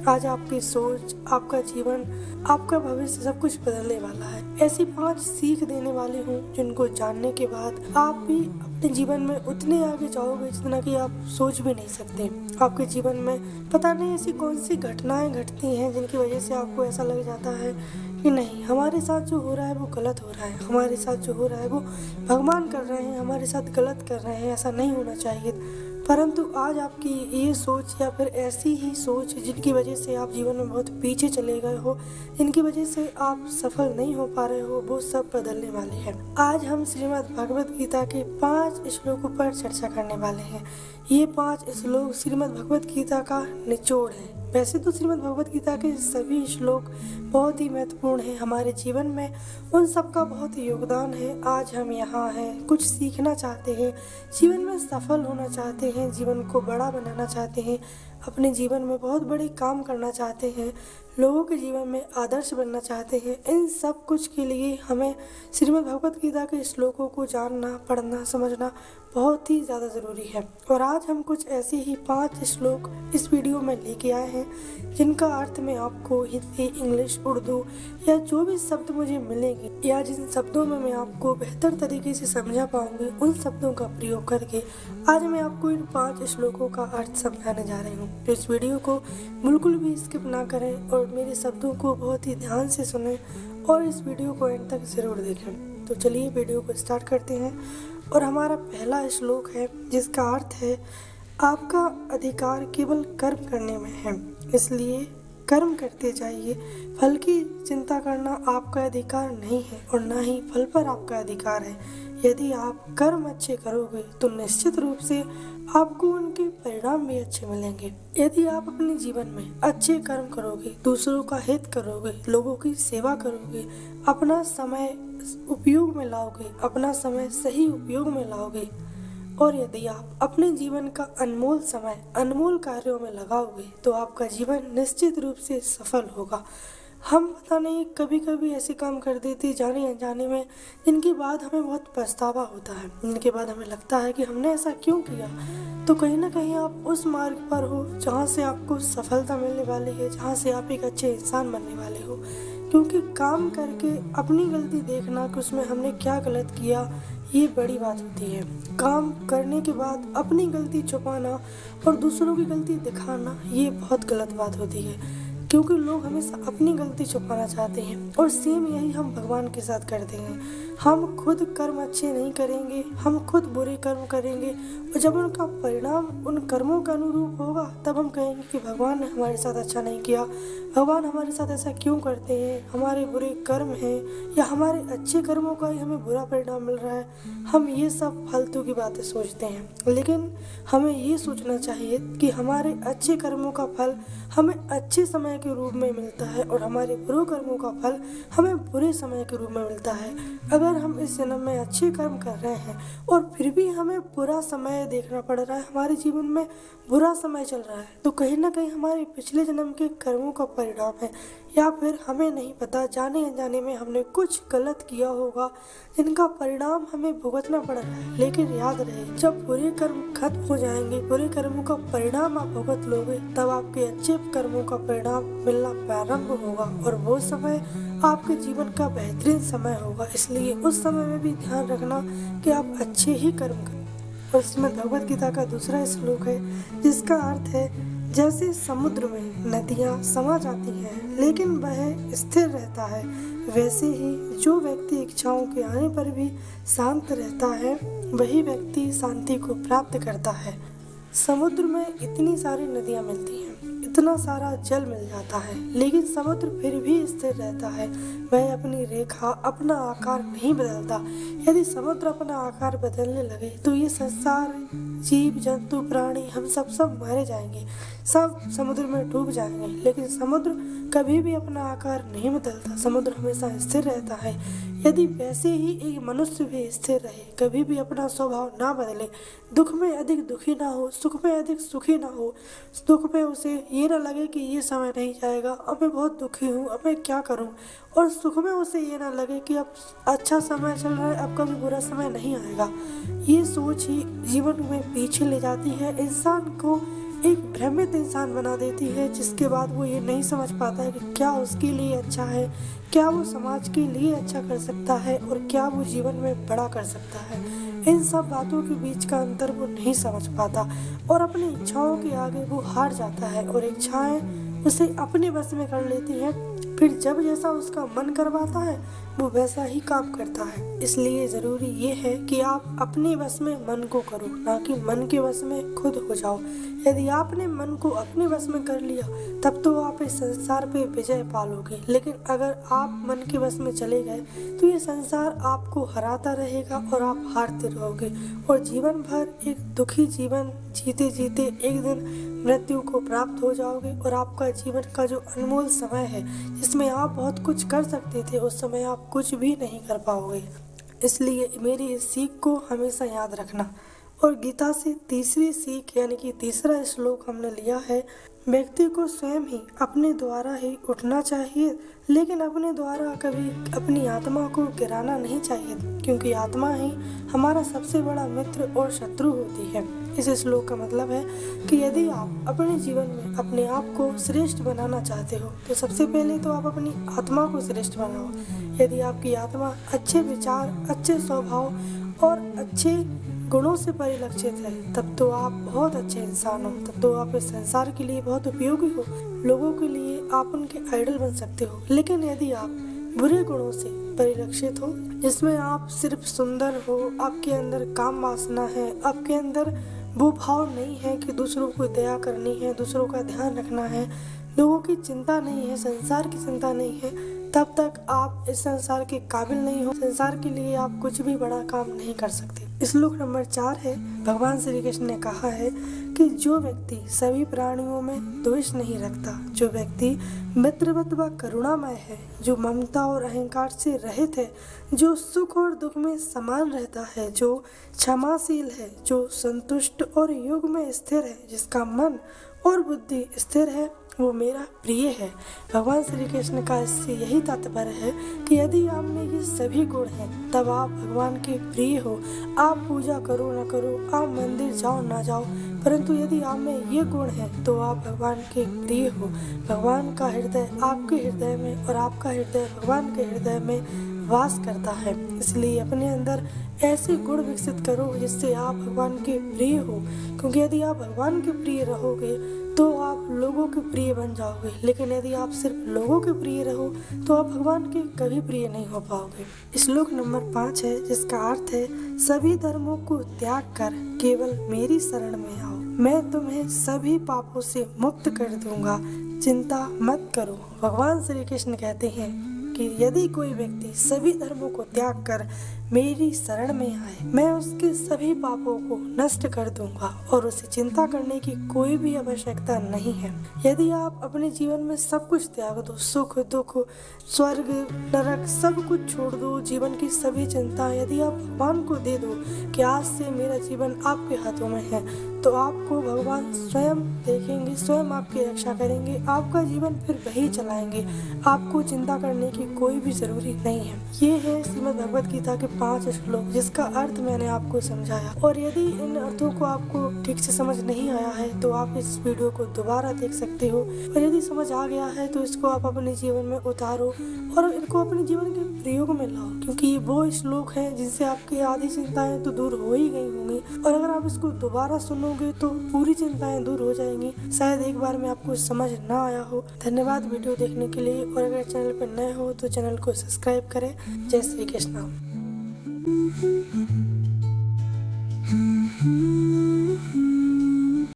आज आपकी सोच, आपका जीवन, आपका भविष्य सब कुछ बदलने वाला है। ऐसी 5 सीख देने वाली हूँ जिनको जानने के बाद आप भी अपने जीवन में उतने आगे जाओगे जितना कि आप सोच भी नहीं सकते। आपके जीवन में पता नहीं ऐसी कौन सी घटनाएं घटती हैं जिनकी वजह से आपको ऐसा लग जाता है कि नहीं, हमारे साथ जो हो रहा है वो गलत हो रहा है, हमारे साथ जो हो रहा है वो भगवान कर रहे हैं, हमारे साथ गलत कर रहे हैं, ऐसा नहीं होना चाहिए। परंतु आज आपकी ये सोच या फिर ऐसी ही सोच जिनकी वजह से आप जीवन में बहुत पीछे चले गए हो, जिनकी वजह से आप सफल नहीं हो पा रहे हो, वो सब बदलने वाले हैं। आज हम श्रीमद् भगवत गीता के 5 श्लोकों पर चर्चा करने वाले हैं। ये 5 श्लोक श्रीमद् भगवत गीता का निचोड़ है। वैसे तो श्रीमद् भगवत गीता के सभी श्लोक बहुत ही महत्वपूर्ण हैं हमारे जीवन में, उन सब का बहुत योगदान है। आज हम यहाँ हैं, कुछ सीखना चाहते हैं, जीवन में सफल होना चाहते हैं, जीवन को बड़ा बनाना चाहते हैं, अपने जीवन में बहुत बड़े काम करना चाहते हैं, लोगों के जीवन में आदर्श बनना चाहते हैं। इन सब कुछ के लिए हमें श्रीमद् भगवत गीता के श्लोकों को जानना, पढ़ना, समझना बहुत ही ज़्यादा ज़रूरी है। और आज हम कुछ ऐसे ही 5 श्लोक इस वीडियो में लेके आए हैं जिनका अर्थ मैं आपको हिंदी, इंग्लिश, उर्दू या जो भी शब्द मुझे मिलेंगे या जिन शब्दों में मैं आपको बेहतर तरीके से समझा पाऊंगी, उन शब्दों का प्रयोग करके आज मैं आपको इन 5 श्लोकों का अर्थ समझाने जा रही हूँ। तो इस वीडियो को बिल्कुल भी स्किप ना करें और मेरे शब्दों को बहुत ही ध्यान से सुनें और इस वीडियो को एंड तक ज़रूर देखें। तो चलिए वीडियो को स्टार्ट करते हैं। और हमारा पहला श्लोक है जिसका अर्थ है, आपका अधिकार केवल कर्म करने में है, इसलिए कर्म करते जाइए। फल की चिंता करना आपका अधिकार नहीं है और ना ही फल पर आपका अधिकार है। यदि आप कर्म अच्छे करोगे तो निश्चित रूप से आपको उनके परिणाम भी अच्छे मिलेंगे। यदि आप अपने जीवन में अच्छे कर्म करोगे, दूसरों का हित करोगे, लोगों की सेवा करोगे, अपना समय उपयोग में लाओगे, अपना समय सही उपयोग में लाओगे और यदि आप अपने जीवन का अनमोल समय अनमोल कार्यों में लगाओगे तो आपका जीवन निश्चित रूप से सफल होगा। हम पता नहीं कभी कभी ऐसे काम कर देते जाने अनजाने में जिनके बाद हमें बहुत पछतावा होता है, जिनके बाद हमें लगता है कि हमने ऐसा क्यों किया। तो कहीं ना कहीं आप उस मार्ग पर हो जहाँ से आपको सफलता मिलने वाली है, जहाँ से आप एक अच्छे इंसान बनने वाले हो। क्योंकि काम करके अपनी गलती देखना कि उसमें हमने क्या गलत किया, ये बड़ी बात होती है। काम करने के बाद अपनी गलती छुपाना और दूसरों की गलती दिखाना, ये बहुत गलत बात होती है। क्योंकि लोग हमेशा अपनी गलती छुपाना चाहते हैं और सेम यही हम भगवान के साथ करते हैं। हम खुद कर्म अच्छे नहीं करेंगे, हम खुद बुरे कर्म करेंगे और जब उनका परिणाम उन कर्मों के अनुरूप होगा तब हम कहेंगे कि भगवान ने हमारे साथ अच्छा नहीं किया, भगवान हमारे साथ ऐसा क्यों करते हैं, हमारे बुरे कर्म हैं या हमारे अच्छे कर्मों का ही हमें बुरा परिणाम मिल रहा है। हम ये सब फालतू की बातें सोचते हैं, लेकिन हमें ये सोचना चाहिए कि हमारे अच्छे कर्मों का फल हमें अच्छे समय के रूप में मिलता है और हमारे बुरे कर्मों का फल हमें बुरे समय के रूप में मिलता है। अगर हम इस जन्म में अच्छे कर्म कर रहे हैं और फिर भी हमें बुरा समय देखना पड़ रहा है, हमारे जीवन में बुरा समय चल रहा है, तो कहीं ना कहीं हमारे पिछले जन्म के कर्मों का परिणाम है या फिर हमें नहीं पता, जाने अनजाने में हमने कुछ गलत किया होगा जिनका परिणाम हमें भुगतना पड़ रहा है। लेकिन याद रहे, जब बुरे कर्म खत्म हो जाएंगे, बुरे कर्मों का परिणाम आप भुगत लोगे, तब आपके अच्छे कर्मों का परिणाम मिलना प्रारंभ होगा और वो समय आपके जीवन का बेहतरीन समय होगा। इसलिए उस समय में भी ध्यान रखना कि आप अच्छे ही कर्म करें। और इसमें भगवत गीता का दूसरा श्लोक है जिसका अर्थ है, जैसे समुद्र में नदियाँ समा जाती हैं लेकिन वह स्थिर रहता है, वैसे ही जो व्यक्ति इच्छाओं के आने पर भी शांत रहता है, वही व्यक्ति शांति को प्राप्त करता है। समुद्र में इतनी सारी नदियाँ मिलती हैं, इतना सारा जल मिल जाता है, लेकिन समुद्र फिर भी स्थिर रहता है। वह अपनी रेखा, अपना आकार नहीं बदलता। यदि समुद्र अपना आकार बदलने लगे तो ये संसार, जीव जंतु, प्राणी, हम सब मारे जाएंगे, सब समुद्र में डूब जाएंगे। लेकिन समुद्र कभी भी अपना आकार नहीं बदलता, समुद्र हमेशा स्थिर रहता है। यदि वैसे ही एक मनुष्य भी स्थिर रहे, कभी भी अपना स्वभाव ना बदले, दुख में अधिक दुखी ना हो, सुख में अधिक सुखी ना हो, दुख में उसे ये ना लगे कि ये समय नहीं जाएगा, अब मैं बहुत दुखी हूँ, अब मैं क्या करूँ, और सुख में उसे ये ना लगे कि अब अच्छा समय चल रहा है, अब कभी बुरा समय नहीं आएगा। ये सोच ही जीवन में पीछे ले जाती है इंसान को एक भ्रमित इंसान बना देती है, जिसके बाद वो ये नहीं समझ पाता है कि क्या उसके लिए अच्छा है, क्या वो समाज के लिए अच्छा कर सकता है और क्या वो जीवन में बड़ा कर सकता है। इन सब बातों के बीच का अंतर वो नहीं समझ पाता और अपनी इच्छाओं के आगे वो हार जाता है और इच्छाएं उसे अपने बस में कर लेती हैं। फिर जब जैसा उसका मन करवाता है वो वैसा ही काम करता है। इसलिए ज़रूरी ये है कि आप अपने बस में मन को करो, ना कि मन के बस में खुद हो जाओ। यदि आपने मन को अपने बस में कर लिया तब तो आप इस संसार पे विजय पालोगे, लेकिन अगर आप मन के बस में चले गए तो ये संसार आपको हराता रहेगा और आप हारते रहोगे और जीवन भर एक दुखी जीवन जीते जीते एक दिन मृत्यु को प्राप्त हो जाओगे और आपका जीवन का जो अनमोल समय है जिसमें आप बहुत कुछ कर सकते थे, उस समय आप कुछ भी नहीं कर पाओगे। इसलिए मेरी इस सीख को हमेशा याद रखना। और गीता से तीसरी सीख यानी कि तीसरा श्लोक हमने लिया है, व्यक्ति को स्वयं ही अपने द्वारा ही उठना चाहिए, लेकिन अपने द्वारा कभी अपनी आत्मा को गिराना नहीं चाहिए, क्योंकि आत्मा ही हमारा सबसे बड़ा मित्र और शत्रु होती है। इस श्लोक का मतलब है कि यदि आप अपने जीवन में अपने आप को श्रेष्ठ बनाना चाहते हो तो सबसे पहले तो आप अपनी आत्मा को श्रेष्ठ बनाओ। यदि आपकी आत्मा अच्छे विचार, अच्छे स्वभाव और अच्छे गुणों से परिलक्षित है तब तो आप बहुत अच्छे इंसान हो, तब तो आप इस संसार के लिए बहुत उपयोगी हो, लोगों के लिए आप उनके आइडल बन सकते हो। लेकिन यदि आप बुरे गुणों से परिलक्षित हो, जिसमें आप सिर्फ सुंदर हो, आपके अंदर काम वासना है, आपके अंदर वो भाव नहीं है कि दूसरों को दया करनी है, दूसरों का ध्यान रखना है, लोगों की चिंता नहीं है, संसार की चिंता नहीं है, तब तक आप इस संसार के काबिल नहीं हो। संसार के लिए आप कुछ भी बड़ा काम नहीं कर सकते। श्लोक नंबर 4 है, भगवान श्री कृष्ण ने कहा है कि जो व्यक्ति सभी प्राणियों में द्वेष नहीं रखता, जो व्यक्ति मित्रवत व करुणामय है, जो ममता और अहंकार से रहित है, जो सुख और दुख में समान रहता है, जो क्षमाशील है, जो संतुष्ट और योग में स्थिर है, जिसका मन और बुद्धि स्थिर है, वो मेरा प्रिय है। भगवान श्री कृष्ण का इससे यही तात्पर्य है कि यदि आप में ये सभी गुण हैं तब आप भगवान के प्रिय हो। आप पूजा करो ना करो, आप मंदिर जाओ ना जाओ, परंतु यदि आप में ये गुण हैं तो आप भगवान के प्रिय हो। भगवान का हृदय आपके हृदय में और आपका हृदय भगवान के हृदय में वास करता है। इसलिए अपने अंदर ऐसे गुण विकसित करो जिससे आप भगवान के प्रिय हो, क्योंकि यदि आप भगवान के प्रिय रहोगे तो आप लोगों के प्रिय बन जाओगे, लेकिन यदि आप सिर्फ लोगों के प्रिय रहो तो आप भगवान के कभी प्रिय नहीं हो पाओगे। श्लोक नंबर 5 है, जिसका अर्थ है, सभी धर्मों को त्याग कर केवल मेरी शरण में आओ, मैं तुम्हें सभी पापों से मुक्त कर दूंगा, चिंता मत करो। भगवान श्री कृष्ण कहते हैं कि यदि कोई व्यक्ति सभी धर्मों को त्याग कर मेरी शरण में आए, मैं उसके सभी पापों को नष्ट कर दूंगा और उसे चिंता करने की कोई भी आवश्यकता नहीं है। यदि आप अपने जीवन में सब कुछ त्याग दो, सुख दुख स्वर्ग नरक सब कुछ छोड़ दो, जीवन की सभी चिंता यदि आप भगवान को दे दो कि आज से मेरा जीवन आपके हाथों में है, तो आपको भगवान स्वयं देखेंगे, स्वयं आपकी रक्षा करेंगे, आपका जीवन फिर वही चलाएंगे। आपको चिंता करने की कोई भी जरूरी नहीं है। ये है श्रीमद् भगवत गीता के 5 श्लोक, जिसका अर्थ मैंने आपको समझाया। और यदि इन अर्थों को आपको ठीक से समझ नहीं आया है तो आप इस वीडियो को दोबारा देख सकते हो, और यदि समझ आ गया है तो इसको आप अपने जीवन में उतारो और इनको अपने जीवन के प्रयोग में लाओ, क्योंकि ये वो श्लोक है जिनसे आपकी आधी चिंताएं तो दूर हो ही गई होंगी, और अगर आप इसको दोबारा सुनोगे तो पूरी चिंताएं दूर हो जाएंगी। शायद एक बार में आपको समझ ना आया हो। धन्यवाद वीडियो देखने के लिए, और अगर चैनल पर नए हो तो चैनल को सब्सक्राइब करें। जय श्री कृष्ण।